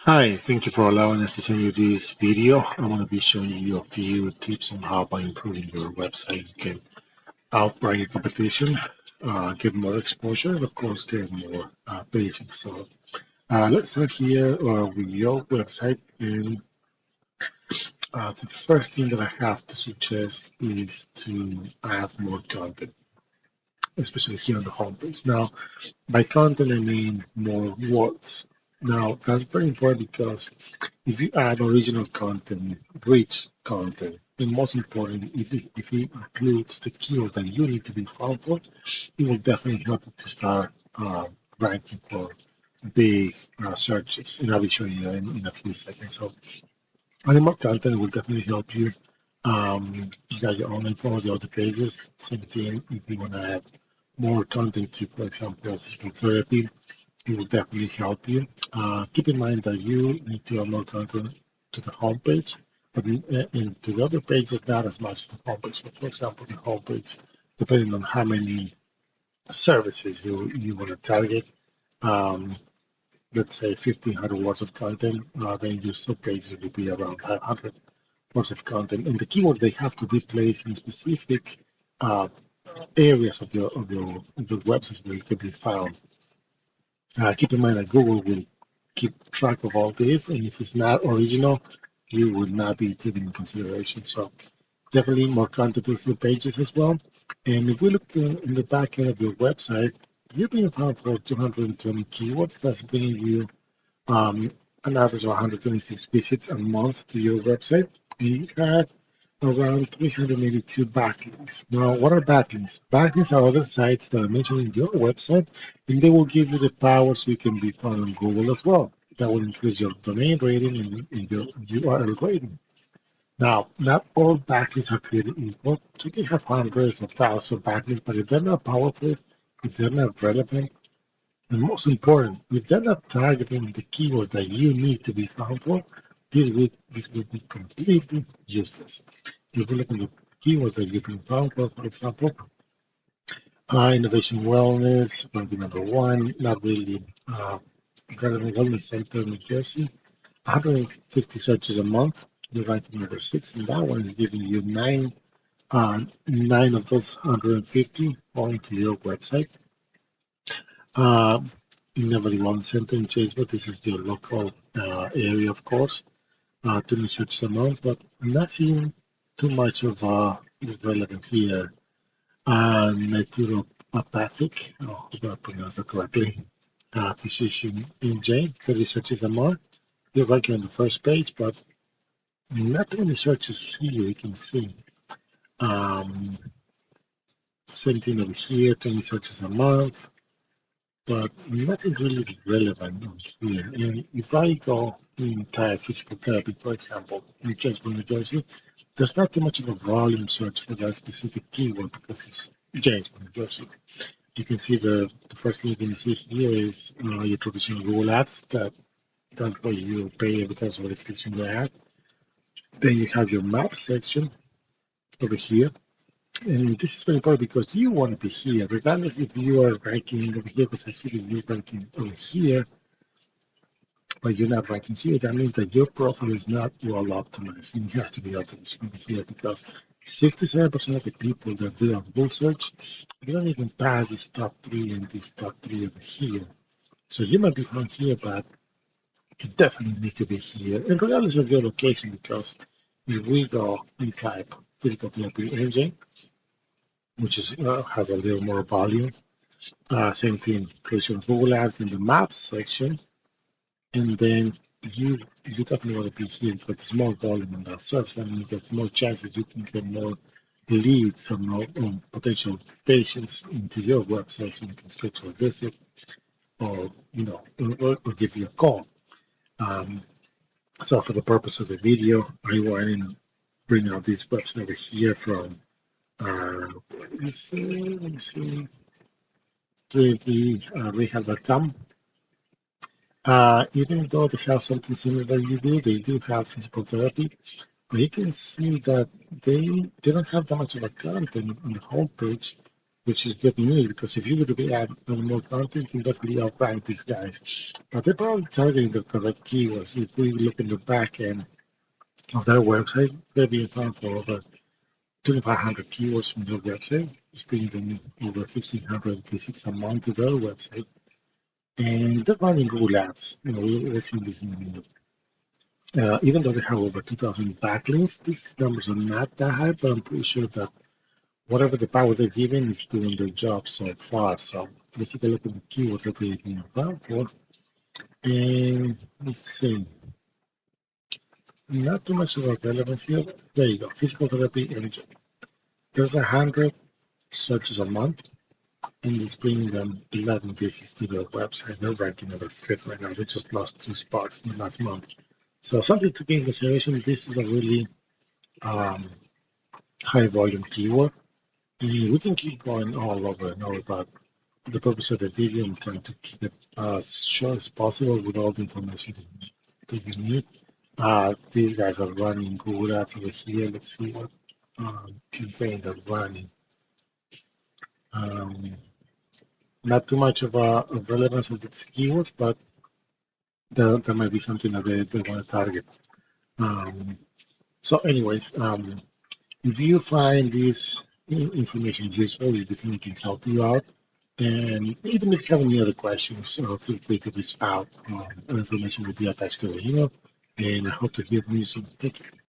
Hi, thank you for allowing us to send you this video. I'm going to be showing you a few tips on how by improving your website you can outrank your competition, get more exposure, and of course get more patients. So let's start here with your website. And the first thing that I have to suggest is to add more content, especially here on the homepage. Now, by content, I mean more words. Now, that's very important because if you add original content, rich content, and most important, if it includes the keyword that you need to be found for, it will definitely help you to start ranking for big searches. And I'll be showing you in a few seconds. So, adding more content will definitely help you. You got your online forms, your other pages. Same thing if you want to add more content to, for example, physical therapy, it will definitely help you. Keep in mind that you need to upload content to the homepage, but to the other pages, not as much as the homepage. But for example, the homepage, depending on how many services you want to target, um, let's say 1,500 words of content, then your subpages will be around 500 words of content. And the keyword they have to be placed in specific uh, areas of your website that it can be found. Keep in mind that Google will keep track of all this, and if it's not original, you would not be taken into consideration. So definitely more content on your pages as well. And if we look in the back end of your website, you're being found for 220 keywords. That's bringing you um, an average of 126 visits a month to your website. And you have around 382 backlinks. Now, what are backlinks? Backlinks are other sites that are mentioned in your website, and they will give you the power so you can be found on Google as well. That will increase your domain rating and your URL rating. Now, not all backlinks are created equal. So you can have hundreds of thousands of backlinks, but if they're not powerful, if they're not relevant, and most important, if they're not targeting the keyword that you need to be found for, this will be completely useless. If you look at the keywords that you've been found for example, innovation wellness, going to be number one, not really relevant wellness center, New Jersey, 150 searches a month. You're ranking number six, and that one is giving you nine of those 150 going to your website. Uh, Innovative Wellness Center in Facebook. This is your local area, of course, 20 searches a month, but nothing too much of relevant here. Naturopathic, oh, I hope I pronounced that correctly, physician NJ, 30 searches a month. You're ranking on the first page, but not too many searches here you can see. Um, Same thing over here, 20 searches a month, but nothing really relevant on here. And if I go in type physical therapy, for example, in Jasper, New Jersey, there's not too much of a volume search for that specific keyword because it's Jasper, New Jersey. You can see the first thing you can see here is your traditional Google ads that way you pay every time somebody clicks on the ad. Then you have your map section over here. And this is very important because you want to be here, regardless if you are ranking over here, because I see that you're ranking over here, but you're not ranking here. That means that your profile is not well optimized. And it has to be optimized over here because 67% of the people that do a Google search, they don't even pass this top three and this top three over here. So you might be found here, but you definitely need to be here. And regardless of your location, because if we go and type physical therapy engine, which is has a little more volume, same thing, creation of Google Ads in the maps section, and then you definitely want to be here because there's more volume on that search. That means there's more chances you can get more leads or more potential patients into your website so you can schedule a visit or or give you a call. Um, so for the purpose of the video, I want to bring out this website over here from let me see, 3rehab.com. Even though they have something similar that you do, they do have physical therapy. But you can see that they don't have that much of a content on the homepage. which is good news because if you were to be adding more content, you can definitely outrank these guys. But they're probably targeting the correct keywords. If we look in the back end of their website, they're being found for over 2,500 keywords from their website. It's bringing them over 1,500 visits a month to their website. And they're running Google Ads. We're seeing this in a minute. Even though they have over 2,000 backlinks, these numbers are not that high, but I'm pretty sure that whatever the power they're given is doing their job so far. So let's take a look at the keywords that they're being found for. And let's see. Not too much of a relevance here. There you go. Physical therapy energy. There's 100 searches a month, and it's bringing them 11 visits to their website. They're ranking number 5th right now. They just lost 2 spots in the last month. So something to be in consideration. This is a really high volume keyword. And we can keep going all over and over, but the purpose of the video, I'm trying to keep it as short as possible with all the information that you need. These guys are running Google Ads over here. Let's see what campaign they're running. Not too much of a relevance of this keyword, but there might be something that they want to target. So anyways, if you find this information useful, if you think it can help you out, and even if you have any other questions, feel free to reach out. Our information will be attached to the email, and I hope to hear from you soon. Take care.